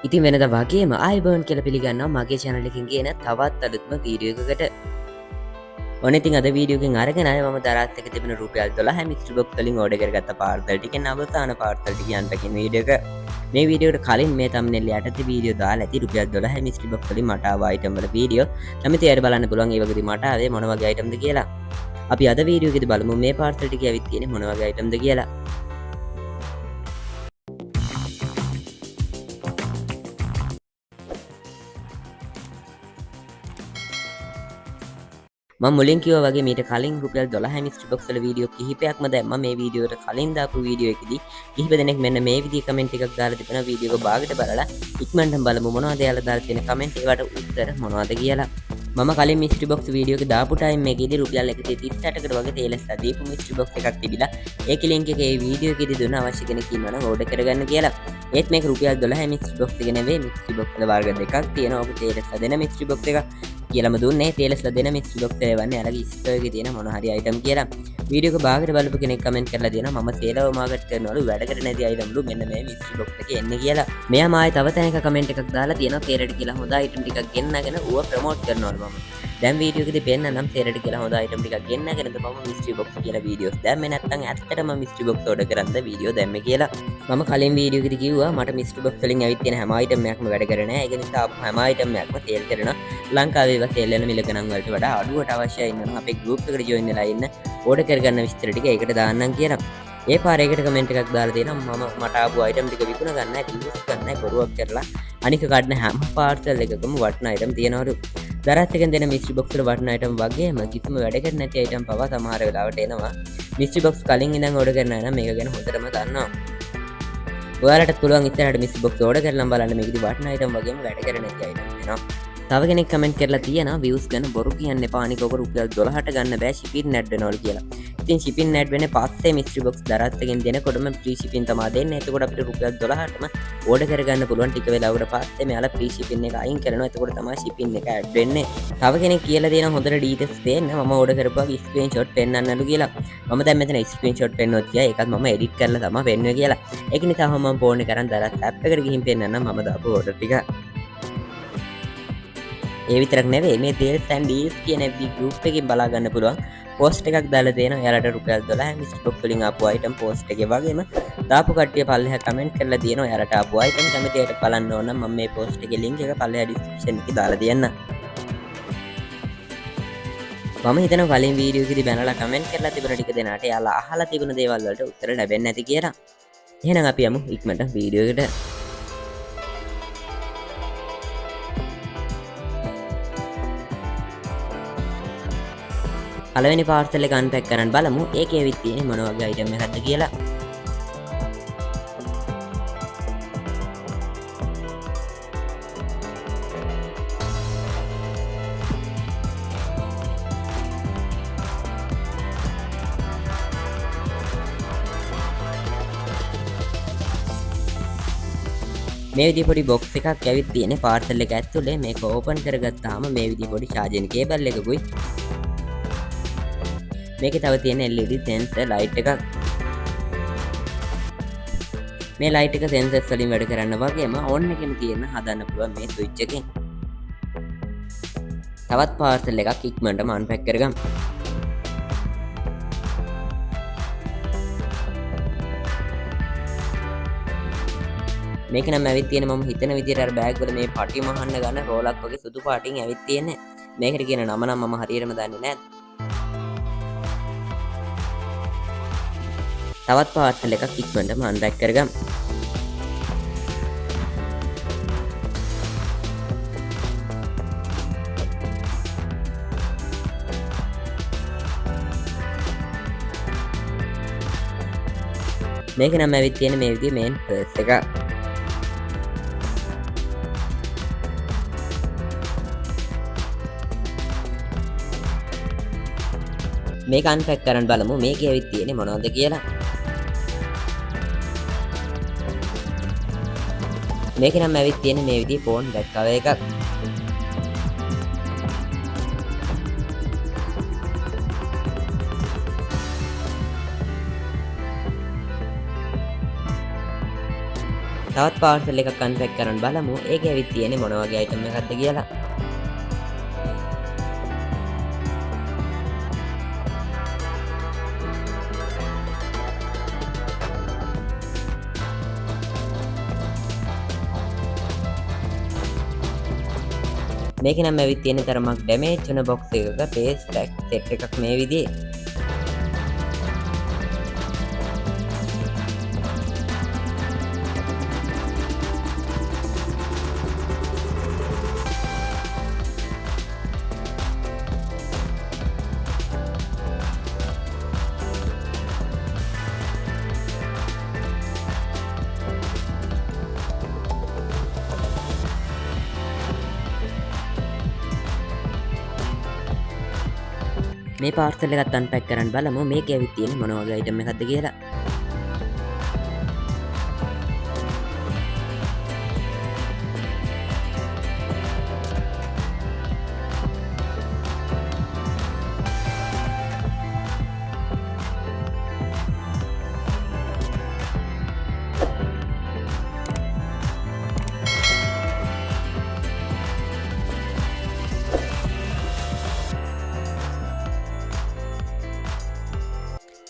ඉතින් වෙනද වගේම අයිබර්න් කියල පිළිගන්නවා මගේ චැනලකින් ගෙන තවත් අලුත්ම වීඩියෝකට ඔනතින් අද වීඩියෝකින් අරගෙන ම දරත්තක තිබෙන රුපියල් දොලා මිස්ට්‍රි බොක් කලින් ඕඩගරගත්ත පාර්තල්ටික අවසාන පාර්තල්ටි අන්ටකින් වීඩියක මේ වීඩියට කලින් මේ තම්නෙල් යට වීඩියෝ දා ඇති රුපියල් දොලා මිස්ට්‍රි බොක් කලින් මටාවයිටම්බල වීඩියෝ කමති අර බලන්න පුළුවන් ඒවගදි මටාවේ මොනවගේ අයිටම්ද කියලා අපි අද වීඩියෝගෙද බලමු මේ පාර්තල්ටික ඇවිත්තියෙන මොනවගේ අයිටම්ද කියලා මුලින් කිව වගේ මීට කලින් රුපියල් 12 මිස්ට්‍රි බොක්ස් වල වීඩියෝ කිහිපයක්ම දැම්ම මේ වීඩියෝට කලින් දාපු වීඩියෝ එකදී කිහිප දෙනෙක් මෙන්න මේ විදිහේ කමෙන්ට් එකක් දාලා තිබෙනවා වීඩියෝ එක භාගයට බලලා ඉක්මනටම බලමු මොනවද යාලා දාලා තියෙන කමෙන්ට් ඒවට උත්තර මොනවද කියලා මම කලින් මිස්ට්‍රි බොක්ස් වීඩියෝ එක දාපු ටයිම් එකේදී රුපියල් 138කට වගේ තේලස්ලා දීපු මිස්ට්‍රි බොක්ස් එකක් තිබිලා ඒකේ ලින්ක් එක ඒ වීඩියෝ එකේදී දුන්න අවශ්‍ය කෙනෙක් ඉන්නවා නම් ඕඩර් කරගන්න කියලා ඒත් මේක රුපියල් 12 මිස්ට්‍රි බොක්ස් එක නෙවෙයි මිස්ට්‍රි බොක්ස් වල වර්ග දෙකක් තියෙනවා ඔබ තේලස්ලා දෙන මිස්ට්‍රි බොක්ස් එක කියලම දුන්නේ තේලස්ලා දෙන මිස්ට්‍රි බොක්ස් එක වන්නේ අලගේ ස්ටෝර් එකේ තියෙන මොන හරි අයිටම් කියලා වීඩියෝ එක භාගයට බලපු කෙනෙක් කමෙන්ට් කරලා දෙනවා මම සේලව මාකට් කරනවලු වැඩ කර නැති අයිටම්ලු මෙන්න මේ මිස්ට්‍රි බොක්ස් එකේ එන්නේ කියලා මෙයා මායි තව තැනක කමෙන්ට් එකක් දාලා තියෙනවා තේරෙට කියලා හොඳ අයිටම් ටිකක් ගෙන්නගෙන ඌව ප්‍රොමෝට් කරනවලු මම දැන් වීඩියෝ එකේදී පෙන්නනම් තේරෙට කියලා හොඳ අයිටම් ටිකක් ගෙන්නගෙනද මම මිස්ට්‍රි බොක්ස් කියලා වීඩියෝස් දැම්මේ නැත්නම් ඇත්තටම මිස්ට්‍රි බොක්ස් ඕඩර් කරන්ද වීඩියෝ දැම්මේ කියලා මම කලින් වීඩියෝ එකේදී කිව්වා මට මිස්ට්‍රි බොක්ස් වලින් ඇවිත් තියෙන හැම අයිටම් එකක්ම වැඩ කරේ නැහැ ඒක නිසා හැම අයිටම් එකක්ම සේල් කරනවා ලංකාවේ ඒවා සේල් වෙන මිල ගණන් වලට වඩා අඩුවට අවශ්‍යයි නම් අපේ ගෲප් එකට ජොයින් වෙලා ඉන්න ඕඩර් කරගන්න විස්තර ටික ඒකට දාන්නම් කියලා ඒ පාරේකට කමෙන්ට් එකක් දාලා දෙනවා මම මට ආපු අයිටම් ටික විකුණ ගන්නයි ඩිවෝස් ගන්නයි බොරුවක් කරලා අනික කඩන හැම පාර්සල් එකකම වටින අයිටම් තියෙනවලු දරත් එකෙන් දෙන මිස්ට්‍රි බොක්ස් වල වටින අයිටම් වගේම කිසිම වැඩ කර නැති අයිටම් පවා සමහර වෙලාවට එනවා මිස්ට්‍රි බොක්ස් කලින් ඉඳන් ඕඩර් කරන අය නම් මේක ගැන හොඳටම දන්නවා ඔයාලට පුළුවන් ඉස්සරහට මිස්ට්‍රි බොක්ස් ඕඩර් කරලා බලන්න මේකෙදි වටින අයිටම් වගේම වැඩ කර නැති අයිටම් එනවා තව කෙනෙක් කමෙන්ට් කරලා තියෙනවා views ගැන බොරු කියන්න එපා අනික ඔක රුපියල් 12ට ගන්න බෑ shipping ඇඩ් වෙනවලු කියලා. ඉතින් shipping ඇඩ් වෙන්නේ පස්සේ mystery box දරත් එකෙන් දෙනකොටම free shipping තමයි දෙන්නේ. එතකොට අපිට රුපියල් 12ටම ඕඩර් කරගන්න පුළුවන් ටික වෙලාවකට පස්සේ මෙයාලා free shipping එක අයින් කරනවා. එතකොට තමයි shipping එක ඇඩ් වෙන්නේ. තව කෙනෙක් කියලා දෙනවා හොඳට details දෙන්න මම ඕඩර් කරපුවා screenshot පෙන්නන්නලු කියලා. මම දැන් මෙතන screenshot පෙන්නුවත් තියා ඒකත් මම edit කරලා තමයි පෙන්නුවේ කියලා. ඒක නිසා මම ෆෝන් එක කරන් දරත් app එකට ගිහින් පෙන්නන්නම් මම දාපු ඕඩර් ටික. ඒ විතරක් නෙවෙයි මේ deals and deals කියන group එකකින් බලා ගන්න පුළුවන් post එකක් දාලා තියෙනවා එයාලට රුපියල් 12 මිස්ට්‍රි බොක්ස් වලින් ආපු item post එකේ වගේම දාපු කට්ටිය පල්ලෙහා comment කරලා තියෙනවා එයාලට ආපු item කැමතියට බලන්න ඕන නම් මම මේ post එකේ link එක පල්ලෙහා description එකේ දාලා තියන්නම් මම හිතනවා කලින් වීඩියෝ එකේදී බැනලා comment කරලා තිබුණ ටික දෙනාට එයාලා අහලා තිබුණ දේවල් වලට උත්තර ලැබෙන්නේ නැති කියලා එහෙනම් අපි යමු ඉක්මනට වීඩියෝ එකට පළවෙනි පාර්සල් එක අන්පැක් කරන්න බලමු ඒකේ ඇවිත් තියෙන්නේ මොන වගේ අයිටම් එකක්ද කියලා මේ විදිහේ පොඩි බොක්ස් එකක් ඇවිත් තියෙන්නේ පාර්සල් එක ඇතුලේ මේක ඕපන් කරගත්තාම මේ විදිහේ පොඩි charging cable එකකුයි මේකේ තව තියෙන LED sensor light එකක් මේ light එක sensors වලින් වැඩ කරන්න වගේම on එකෙම තියෙන හදන්න පුළුවන් මේ switch එකෙන් තවත් parcel එකක් ඉක්මනටම unpack කරගමු මේක නම් ඇවිත් තියෙන මම හිතන විදිහට අර බෑග් වල මේ පටි මහන්න ගන්න රෝලක් වගේ සුදු පාටින් ඇවිත් තියෙන්නේ මේකට කියන නම නම් මම හරියටම දන්නේ නැහැ තවත් පාර්සල් එකක් ඉක්මනටම අන්පැක් කරගමු. මේක නම් ඇවිත් තියෙන මේ විදිහේ මේන් පර්ස් එක. මේක අන්පැක් කරන් බලමු මේකේ ඇවිත් තියෙන්නේ මොනවද කියලා. මේක නම් ඇවිත් තියෙන්නේ මේ විදිහේ ෆෝන් බෑග් කවර් එකක්. තවත් පාර්සල් එකක් අන්පැක් කරන්න බලමු. ඒකේ ඇවිත් තියෙන්නේ මොන වගේ අයිටම් එකක්ද කියලා. මේක නම් ඇවිත් තියෙන තරමක් ඩැමේජ් වෙන බොක්ස් එකක පේස් පැක් සෙට් එකක් මේ විදිහේ. මේ පාර්සල් එකත් අන්පැක් කරන්න බලමු. මේකේ ඇවිත් තියෙන්නේ මොන වගේ අයිටම් එකක්ද කියලා.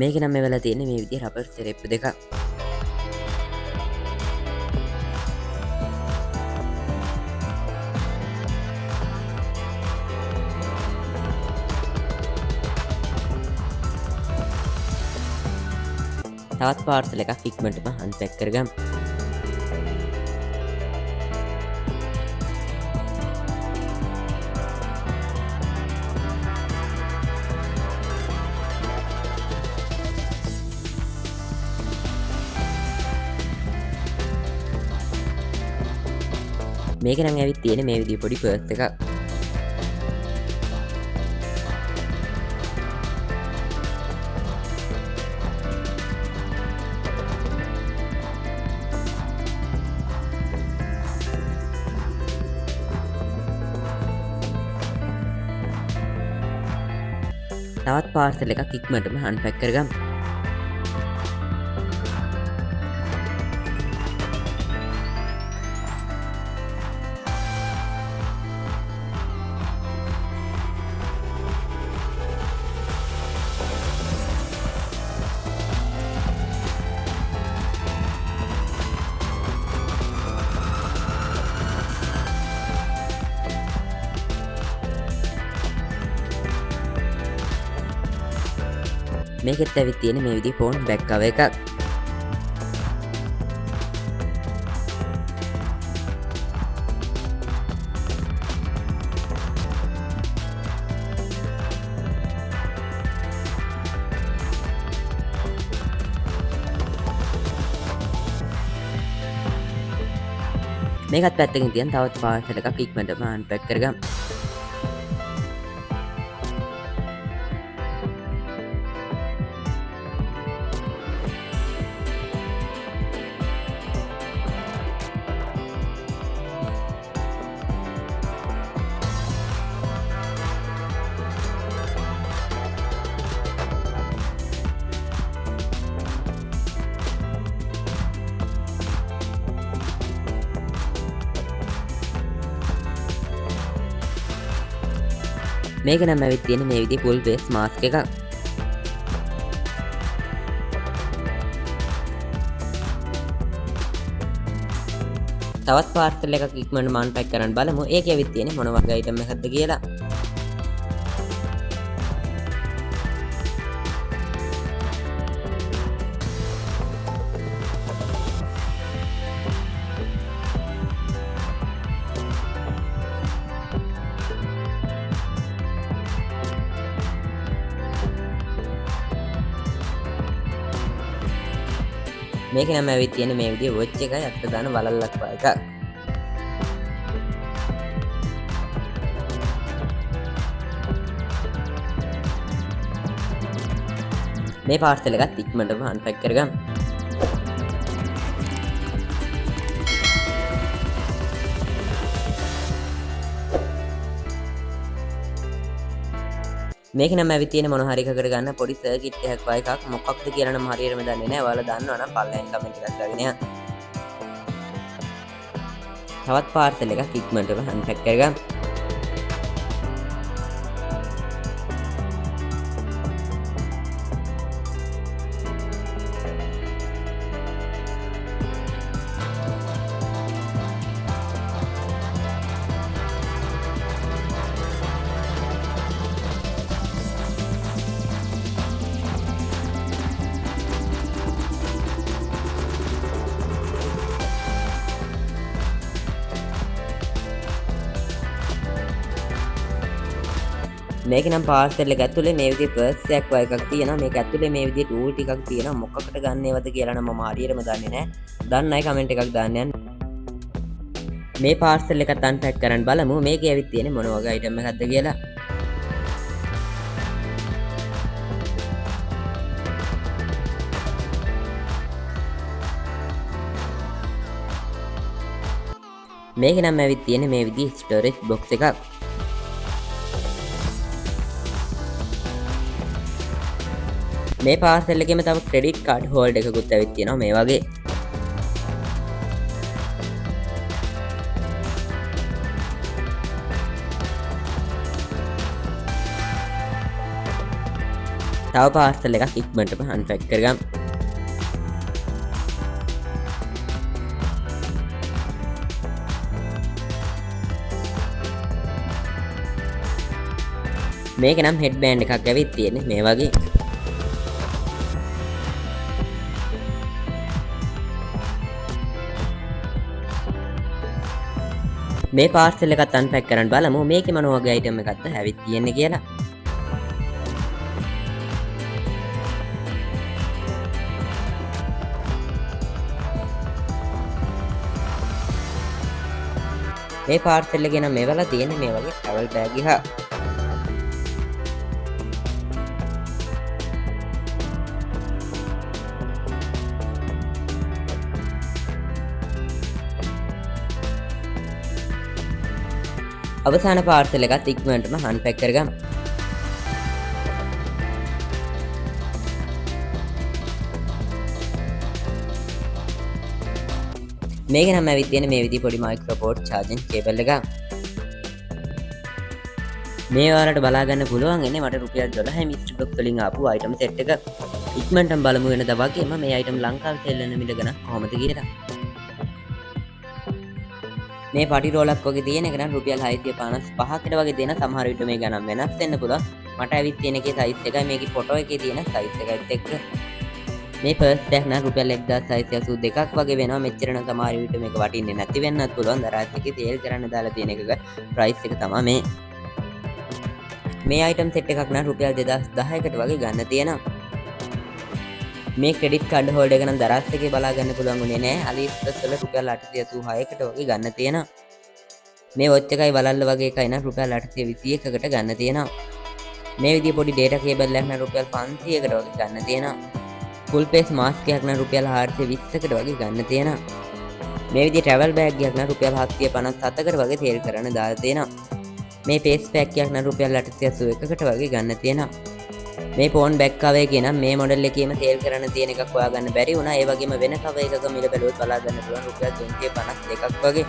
මේක නම් මේ වෙලා තියෙන්නේ මේ විදිහේ රබර් සෙරෙප්පු දෙකක්. තවත් පාර්සල් එකක් ඉක්මනටම අන්පැක් කරගමු. මේක නම් ඇවිත් තියෙන්නේ මේ විදිහේ පොඩි පර්ස් එකක්. තවත් පාර්සල් එකක් ඉක්මනටම අන්පැක් කරගමු. මේකෙත් ඇවිත් තියෙන්නේ මේ විදිහේ ෆෝන් බෑග් කවර් එකක්. මේකත් පැත්තකින් තියන් තවත් පාර්සල් එකක් ඉක්මනටම අන්පැක් කරගමු. මේක නම් ඇවිත් තියෙන්නේ මේ විදිහේ full face mask එකක්. තවත් පාර්සල් එකක් ඉක්මනට අන්පැක් කරන්න බලමු. ඒකේ ඇවිත් තියෙන්නේ මොන වගේ අයිටම් එකක්ද කියලා. මේක නම් ඇවිත් තියෙන්නේ මේ විදිහේ වොච් එකයි අතට දාන වලල්ලක් වගේ එකක්. මේ පාර්සල් එකත් ඉක්මනටම අන්පැක් කරගමු. මේක නම් ඇවිත් තියෙන මොන හරි එකකට ගන්න පොඩි සර්කිට් එකක් වගේ එකක්. මොකක්ද කියලා නම් හරියටම දන්නේ නැහැ. ඔයාලා දන්නවා නම් පල්ලෙන් කමෙන්ට් එකක් දාගෙන යන්න. තවත් පාර්සල් එකක් ඉක්මනටම අන්පැක් කරගමු. මේක නම් පාර්සල් එක ඇතුලේ මේ විදිහේ පර්ස් එකක් වගේ එකක් තියෙනවා. මේක ඇතුලේ මේ විදිහේ ටූල් ටිකක් තියෙනවා. මොකකට ගන්නේවද කියලා නම් මම හරියටම දන්නේ නැහැ. දන්න අය කමෙන්ට් එකක් දාන්න යන්න. මේ පාර්සල් එකත් අන්පැක් කරන් බලමු. මේකේ ඇවිත් තියෙන්නේ මොන වගේ අයිටම් එකක්ද කියලා. මේක නම් ඇවිත් තියෙන්නේ මේ විදිහේ ස්ටෝරේජ් බොක්ස් එකක්. මේ පාර්සල් එකේම තව ක්‍රෙඩිට් කාඩ් හෝල්ඩර් එකකුත් ඇවිත් තියෙනවා මේ වගේ. තව පාර්සල් එකක් ඉක්මනටම අන්පැක් කරගමු. මේක නම් හෙඩ් බෑන්ඩ් එකක් ඇවිත් තියෙන්නේ මේ වගේ. මේ පාර්සල් එකත් අන්පැක් කරන් බලමු මේකේ මොන වගේ අයිටම් එකක්ද ඇවිත් තියෙන්නේ කියලා. මේ පාර්සල් එකේ නම් මේවලා තියෙන්නේ මේ වගේ ට්‍රැවල් බෑග් එකක්. අවසාන පාර්සල් එකත් ඉක්මනටම අන්පැක් කරගමු. මේක නම් ඇවිත් තියෙන්නේ මේ විදිහේ පොඩි මයික්‍රෝපෝඩ් චාර්ජින් කේබල් එකක්. මේ ඔයාලට බලා ගන්න පුළුවන් ඉන්නේ මට රුපියල් 12 මිස්ටර් බොක්ස් වලින් ආපු අයිටම් සෙට් එක. ඉක්මනටම බලමු වෙනද වගේම මේ අයිටම් ලංකාවේ සෙල් වෙන මිල ගණන් කොහොමද කියලා. මේ පටි රෝලක් වගේ තියෙන එක නම් රුපියල් 655කට වගේ දෙන. සමහර විට මේ ගණන් වෙනස් වෙන්න පුළුවන්. මට ඇවිත් තියෙන එකේ සයිස් එකයි මේකේ ෆොටෝ එකේ තියෙන සයිස් එකයිත් එක්ක. මේ පර්ස් එකක් නම් රුපියල් 1682ක් වගේ වෙනවා. මෙච්චර නම් සමහර විට මේක වටින්නේ නැති වෙන්නත් පුළුවන්. දරාත් එකේ සේල් කරන්න දාලා තියෙන එකක ප්‍රයිස් එක තමයි මේ. මේ අයිටම් සෙට් එකක් නම් රුපියල් 2010කට වගේ ගන්න තියෙනවා. මේ ක්‍රෙඩිට් කාඩ් හෝල්ඩර් එක නම් දරාත් එකේ බලා ගන්න පුළුවන් උනේ නෑ. අලිඑක්ස්ප්‍රස් වල රුපියල් 886කට වගේ ගන්න තියෙනවා. මේ වොච් එකයි වලල්ල වගේ එකයි නම් රුපියල් 821කට ගන්න තියෙනවා. මේ විදිහේ පොඩි ඩේටා කේබල් එකක් නම් රුපියල් 500කට වගේ ගන්න තියෙනවා. ෆුල් ෆේස් මාස්ක් එකක් නම් රුපියල් 420කට වගේ ගන්න තියෙනවා. මේ විදිහේ ට්‍රැවල් බෑග් එකක් නම් රුපියල් 757කට වගේ සේල් කරන්න දාලා තියෙනවා. මේ ෆේස් පැක් එකක් නම් රුපියල් 881කට වගේ ගන්න තියෙනවා. මේ ෆෝන් බැක් කවර් එකේ නම් මේ මොඩල් එකේම සේල් කරන්න තියෙන එකක් හොයාගන්න බැරි වුණා. ඒ වගේම වෙන කවර් එකක මිල බැලුවොත් බලා ගන්න පුළුවන් රුපියල් 352ක් වගේ.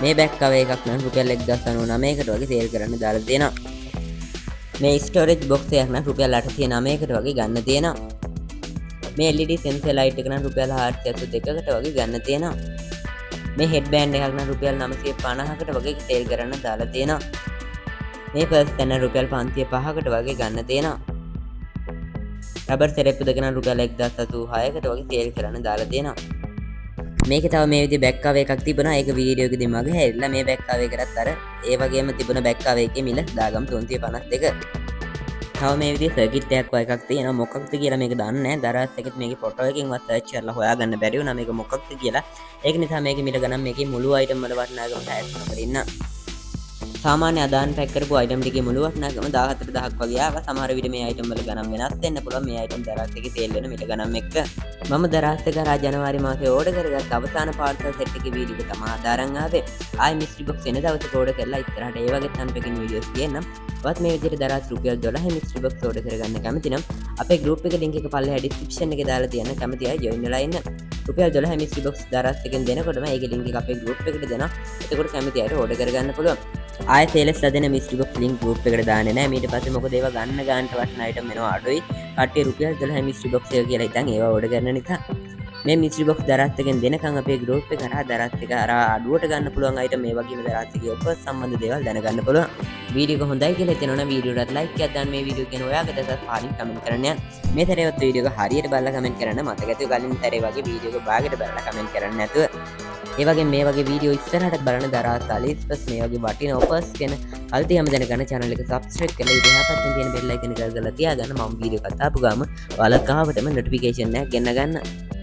මේ බැක් කවර් එකක් නම් රුපියල් 1099කට වගේ සේල් කරන්න දාලා තියෙනවා. මේ ස්ටෝරේජ් බොක්ස් එකක් නම් රුපියල් 809කට වගේ ගන්න තියෙනවා. මේ LED sensor light එක නම් රුපියල් 432කට වගේ ගන්න තියෙනවා. මේ හෙඩ් බෑන්ඩ් එකක් නම් රුපියල් 950කට වගේ සේල් කරන්න දාලා තියෙනවා. මේ පර්ස් එක නම් රුපියල් 505කට වගේ ගන්න තියෙනවා. රබර් සෙරෙප්පු දෙක නම් රුපියල් 1086කට වගේ සේල් කරන්න දාලා තියෙනවා. මේකේ තව මේ විදිහේ බැක් කවර් එකක් තිබුණා. ඒක වීඩියෝ එකේදී මගේ හැරිලා මේ බැක් කවර් එකටත් අර ඒ වගේම තිබුණ බැක් කවර් එකේ මිල දාගම් 352. තව මේ විදිහේ සර්කිට් එකක් වගේ එකක් තියෙනවා. මොකක්ද කියලා මේක දන්නේ නැහැ. දරාත් එකත් මේකේ ෆොටෝ එකකින්වත් සර්ච් කරලා හොයාගන්න බැරි වුණා මේක මොකක්ද කියලා. ඒක නිසා මේකේ මිල ගණන් මේකේ මුළු අයිටම් වල වටිනාකම ටැග් කරගෙන ඉන්න. සාමාන්‍ය අදාන් පැක් කරපු අයිටම් ටිකේ මුළු වටිනාකම 14000ක් වගේ ආවා. සමහර විට මේ අයිටම් වල ගණන් වෙනස් වෙන්න පුළුවන්. මේ අයිටම් දරාත් එකේ සේල් වෙන මිල ගණන් එක්ක. මම දරාත් එක කරා ජනවාරි මාසේ ඕඩර් කරගත්ත අවසාන පාර්සල් සෙට් එකේ වීඩියෝ එක තමයි අදාරන් ආවේ. ආයි මිස්ට්‍රි බොක්ස් එන දවසේ ඕඩර් කරලා ඉස්සරහට ඒ වගේ අන්පැකින් වීඩියෝස් ගේන්නම්. වත් මේ විදිහට දරාත් රුපියල් 12 මිස්ට්‍රි බොක්ස් ඕඩර් කරගන්න කැමති නම් අපේ ගෲප් එකේ ලින්ක් එක පල්ලෙහා ඩිස්ක්‍රිප්ෂන් එකේ දාලා තියෙන කැමති අය ජොයින් වෙලා ඉන්න. රුපියල් 12 මිස්ට්‍රි බොක්ස් දරත් එකෙන් දෙනකොටම ඒකේ link එක අපේ group එකට දෙනවා. එතකොට කැමති අයට order කරගන්න පුළුවන්. ආයෙ සේලස් හදන මිස්ට්‍රි බොක්ස් link group එකට දාන්නේ නැහැ. ඊට පස්සේ මොකද ඒවා ගන්න ගන්නට වටින item වෙනවා අඩුයි. කට්ටිය රුපියල් 12 මිස්ට්‍රි බොක්ස් එක කියලා ඉතින් ඒවා order කරන නිසා මේ මිස්ට්‍රි බොක්ස් දරත් එකෙන් දෙනකන් අපේ group එක කරා දරත් එක අර අඩුවට ගන්න පුළුවන් item මේ වගේම දරත් එකේ ඔප සම්බන්ධ දේවල් දැනගන්න පුළුවන්. වීඩියෝ එක හොඳයි කියලා හිතෙනවනම් වීඩියෝට like එකක් දාන්න. මේ වීඩියෝ කියන ඔයාගේ දැසත් පාලින් කමෙන්ට් කරන්න යන්න. මේ තරේවත් වීඩියෝ එක හරියට බලලා කමෙන්ට් කරන්න. මතක ඇතිව කලින් තරේ වගේ වීඩියෝ එක භාගයට බලලා කමෙන්ට් කරන්න නැතුව. ඒ වගේ මේ වගේ වීඩියෝ ඉස්සරහට බලන දරාත් අලිස්පස් මේ වගේ වටින ඔෆර්ස් ගැන අල්ති හැම දැනගන්න channel එක subscribe කරලා ඉතින් පැත්තෙන් තියෙන bell icon එක ගාලා තියාගන්න. මම වීඩියෝ කතාපු ගාම ඔයාලා කාවටම notification එකක් ගෙන්න ගන්න.